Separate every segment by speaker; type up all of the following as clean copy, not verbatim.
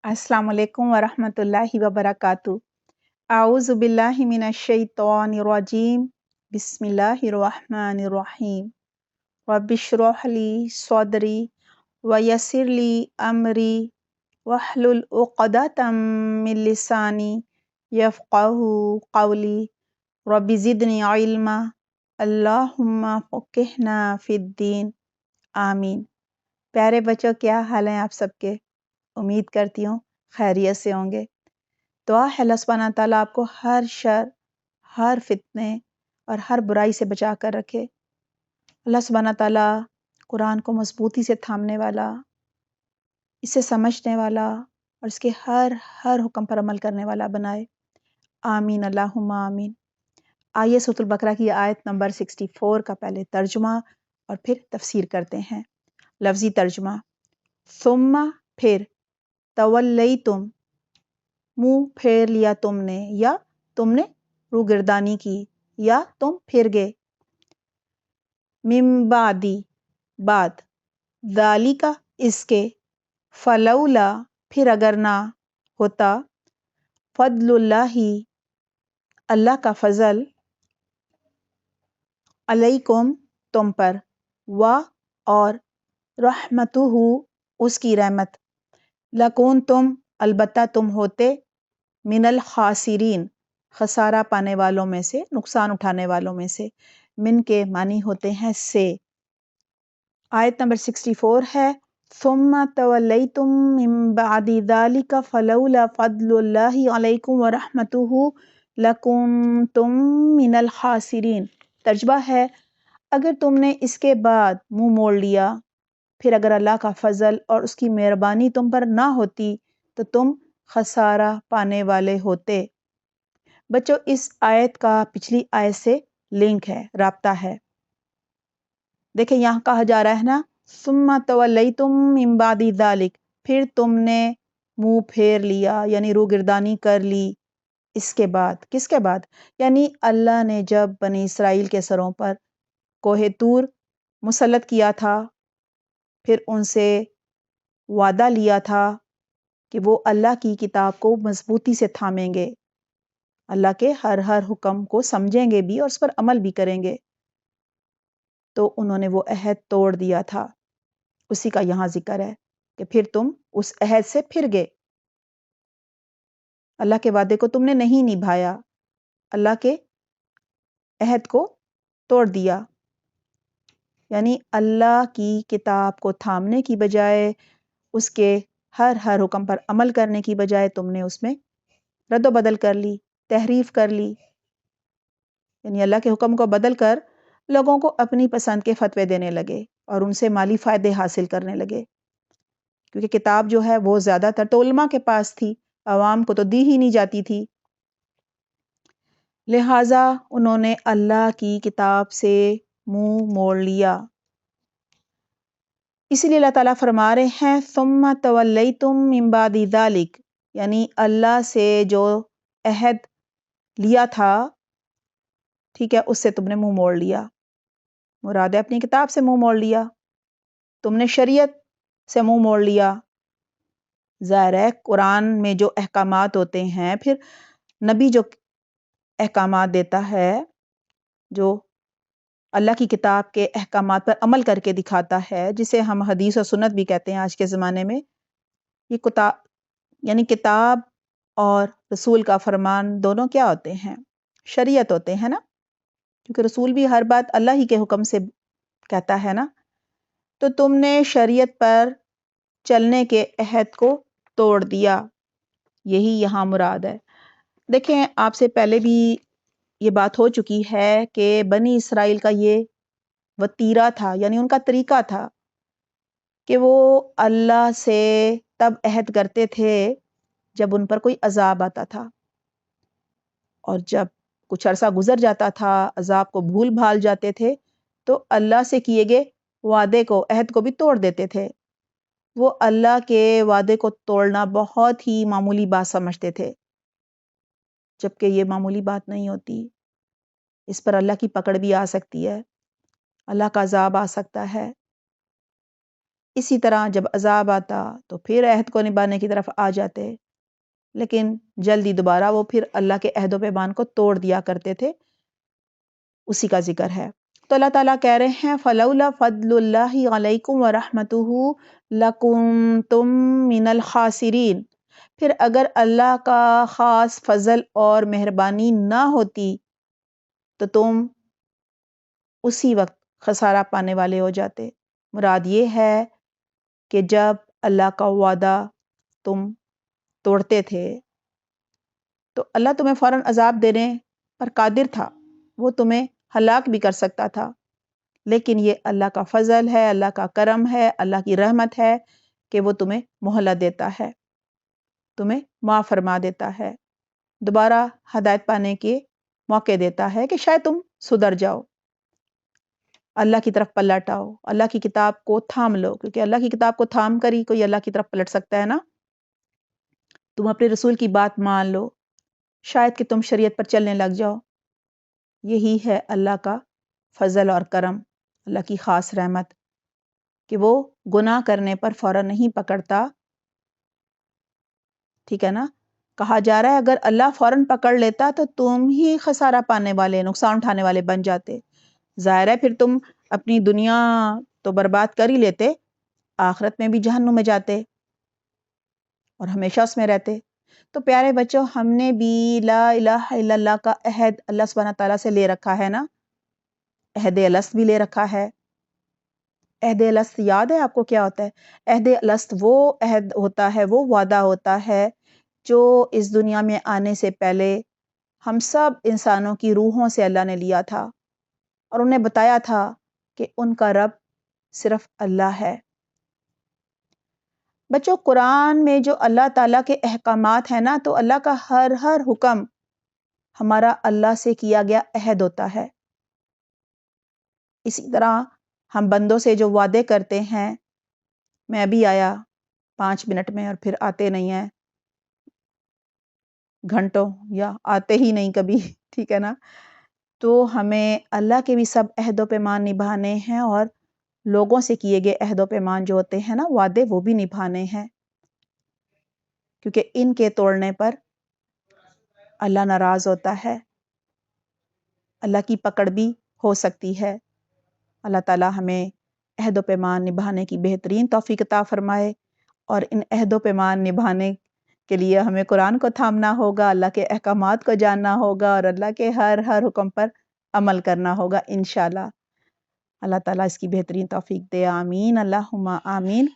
Speaker 1: अस्सलाम वालेकुम वरहमतुल्लाहि वबरकातुहू। आऊज़ु बिल्लाहि मिनश शैतानिर रजीम। बिस्मिल्लाहिर रहमानिर रहीम। रब्बिश्रह ली सदरी व यस्सिर ली अमरी वहलुल उक़दतम मिन लिसानी यफ़क़हू क़ौली। रब्बि ज़िदनी इल्मा। अल्लाहुम्मा फ़क़िहना फ़िद्दीन। आमीन। प्यारे बच्चों, क्या हाल है आप सबके? उम्मीद करती हूँ खैरियत से होंगे। दुआ है अल्लाह सुब्हानहू व तआला आपको हर शर, हर फितने और हर बुराई से बचा कर रखे। अल्लाह सुब्हानहू व तआला कुरान को मजबूती से थामने वाला, इसे समझने वाला और इसके हर हर हुक्म पर अमल करने वाला बनाए। आमीन अल्लाहुम्मा आमीन। आइए सूरह बकरा की आयत नंबर 64 का पहले तर्जुमा और फिर तफसीर करते हैं। लफ्जी तर्जुमा। सुम्मा फिर, तवल्लैतुम मुंह फेर लिया तुमने, या तुमने रूगिरदानी की, या तुम फिर गए। मिन बादी बाद, ज़ालिका इसके, फलौला फिर अगर ना होता, फद्लुल्लाहि अल्लाह का फजल, अलैकुम तुम पर, व और रहमतुहु उसकी रहमत, लकुन तुम अलबत्ता तुम होते, मिनल खासिरीन खसारा पाने वालों में से, नुकसान उठाने वालों में से। मिन के मानी होते हैं से। आयत नंबर 64 है, सुम्मा तवल्लैतुम मिन बादि ज़ालिका फलौला फद्लुल्लाहि अलैकुम व रहमतुहु लकुंतुम मिनल खासिरीन। तर्जुमा है, अगर तुमने इसके बाद मुंह मोड़ लिया, फिर अगर अल्लाह का फजल और उसकी मेहरबानी तुम पर ना होती तो तुम खसारा पाने वाले होते। बच्चों, इस आयत का पिछली आयत से लिंक है, राब्ता है। देखें, यहाँ कहा जा रहा है ना, सुम्मा तवल्लैतुम मिन बादि ज़ालिक, फिर तुमने मुंह फेर लिया यानी रूगिरदानी कर ली इसके बाद। किसके बाद? यानी अल्लाह ने जब बनी इसराइल के सरों पर कोहे तूर मुसल्लत किया था, फिर उनसे वादा लिया था कि वो अल्लाह की किताब को मजबूती से थामेंगे, अल्लाह के हर हर हुक्म को समझेंगे भी और उस पर अमल भी करेंगे। तो उन्होंने वो अहद तोड़ दिया था। उसी का यहाँ जिक्र है कि फिर तुम उस अहद से फिर गए, अल्लाह के वादे को तुमने नहीं निभाया, अल्लाह के अहद को तोड़ दिया। यानी अल्लाह की किताब को थामने की बजाय, उसके हर हर हुक्म पर अमल करने की बजाय तुमने उसमें रद्द-बदल कर ली, तहरीफ कर ली। यानी अल्लाह के हुक्म को बदल कर लोगों को अपनी पसंद के फतवे देने लगे और उनसे माली फायदे हासिल करने लगे। क्योंकि किताब जो है वो ज़्यादातर तो उलमा के पास थी, अवाम को तो दी ही नहीं जाती थी। लिहाजा उन्होंने अल्लाह की किताब से मुंह मोड़ लिया। इसीलिए अल्लाह ताला फरमा रहे हैं, सुम्मा तवल्लैतुम मिन बादि ज़ालिक, यानी अल्लाह से जो अहद लिया था, ठीक है, उससे तुमने मुंह मोड़ लिया। मुराद है अपनी किताब से मुंह मोड़ लिया, तुमने शरीयत से मुंह मोड़ लिया। ज़ाहिर है कुरान में जो अहकामात होते हैं, फिर नबी जो अहकामात देता है, जो अल्लाह की किताब के अहकामात पर अमल करके दिखाता है, जिसे हम हदीस और सुन्नत भी कहते हैं आज के ज़माने में। ये यानी किताब और रसूल का फरमान दोनों क्या होते हैं? शरीयत होते हैं ना, क्योंकि रसूल भी हर बात अल्लाह ही के हुक्म से कहता है ना। तो तुमने शरीयत पर चलने के अहद को तोड़ दिया, यही यहाँ मुराद है। देखें, आपसे पहले भी ये बात हो चुकी है कि बनी इसराइल का ये वतीरा था, यानी उनका तरीका था कि वो अल्लाह से तब अहद करते थे जब उन पर कोई अजाब आता था, और जब कुछ अरसा गुजर जाता था, अजाब को भूल भाल जाते थे, तो अल्लाह से किए गए वादे को, अहद को भी तोड़ देते थे। वो अल्लाह के वादे को तोड़ना बहुत ही मामूली बात समझते थे, जबकि ये मामूली बात नहीं होती। इस पर अल्लाह की पकड़ भी आ सकती है, अल्लाह का अजाब आ सकता है। اسی طرح جب عذاب آتا تو پھر عہد کو نبھانے کی طرف آ جاتے، لیکن جلدی دوبارہ وہ پھر اللہ کے عہد و پیمان کو توڑ دیا کرتے تھے، اسی کا ذکر ہے۔ تو اللہ تعالیٰ کہہ رہے ہیں فَلَوْلَا فَضْلُ اللَّهِ عَلَيْكُمْ وَرَحْمَتُهُ لَكُنْتُمْ مِنَ الْخَاسِرِينَ، پھر اگر اللہ کا خاص فضل اور مہربانی نہ ہوتی تو تم اسی وقت خسارہ پانے والے ہو جاتے۔ مراد یہ ہے کہ جب اللہ کا وعدہ تم توڑتے تھے تو اللہ تمہیں فوراً عذاب دینے پر قادر تھا، وہ تمہیں ہلاک بھی کر سکتا تھا، لیکن یہ اللہ کا فضل ہے، اللہ کا کرم ہے، اللہ کی رحمت ہے کہ وہ تمہیں مہلت دیتا ہے، تمہیں معاف فرما دیتا ہے، دوبارہ ہدایت پانے کے موقع دیتا ہے کہ شاید تم سدھر جاؤ، اللہ کی طرف پلٹ آؤ، اللہ کی کتاب کو تھام لو، کیونکہ اللہ کی کتاب کو تھام کر ہی کوئی اللہ کی طرف پلٹ سکتا ہے نا۔ تم اپنے رسول کی بات مان لو، شاید کہ تم شریعت پر چلنے لگ جاؤ۔ یہی ہے اللہ کا فضل اور کرم، اللہ کی خاص رحمت کہ وہ گناہ کرنے پر فوراً نہیں پکڑتا، ٹھیک ہے نا۔ کہا جا رہا ہے اگر اللہ فوراً پکڑ لیتا تو تم ہی خسارہ پانے والے، نقصان اٹھانے والے بن جاتے۔ ظاہر ہے پھر تم اپنی دنیا تو برباد کر ہی لیتے، آخرت میں بھی جہنم میں جاتے اور ہمیشہ اس میں رہتے۔ تو پیارے بچوں، ہم نے بھی لا الہ الا اللہ کا عہد اللہ سبحانہ تعالیٰ سے لے رکھا ہے نا، عہد الست بھی لے رکھا ہے۔ عہد الست یاد ہے آپ کو کیا ہوتا ہے؟ عہد الست وہ عہد ہوتا ہے، وہ وعدہ ہوتا ہے جو اس دنیا میں آنے سے پہلے ہم سب انسانوں کی روحوں سے اللہ نے لیا تھا، اور انہیں بتایا تھا کہ ان کا رب صرف اللہ ہے۔ بچوں، قرآن میں جو اللہ تعالیٰ کے احکامات ہیں نا، تو اللہ کا ہر حکم ہمارا اللہ سے کیا گیا عہد ہوتا ہے۔ اسی طرح ہم بندوں سے جو وعدے کرتے ہیں، میں ابھی آیا 5 منٹ میں، اور پھر آتے نہیں ہیں گھنٹوں، یا آتے ہی نہیں کبھی، ٹھیک ہے نا۔ تو ہمیں اللہ کے بھی سب عہد و پیمان نبھانے ہیں، اور لوگوں سے کیے گئے عہد و پیمان جو ہوتے ہیں نا، وعدے، وہ بھی نبھانے ہیں، کیونکہ ان کے توڑنے پر اللہ ناراض ہوتا ہے، اللہ کی پکڑ بھی ہو سکتی ہے۔ اللہ تعالیٰ ہمیں عہد و پیمان نبھانے کی بہترین توفیق عطا فرمائے، اور ان عہد و پیمان نبھانے کے لیے ہمیں قرآن کو تھامنا ہوگا، اللہ کے احکامات کو جاننا ہوگا، اور اللہ کے ہر حکم پر عمل کرنا ہوگا انشاءاللہ۔ اللہ تعالیٰ اس کی بہترین توفیق دے، آمین اللہم آمین۔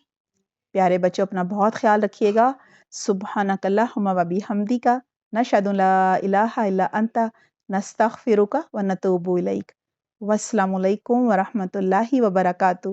Speaker 1: پیارے بچوں، اپنا بہت خیال رکھیے گا۔ سبحانک اللہم و بحمدک، نشہد ان لا الہ الا انت، نستغفرک و نتوب الیک۔ والسلام علیکم ورحمۃ اللہ وبرکاتہ۔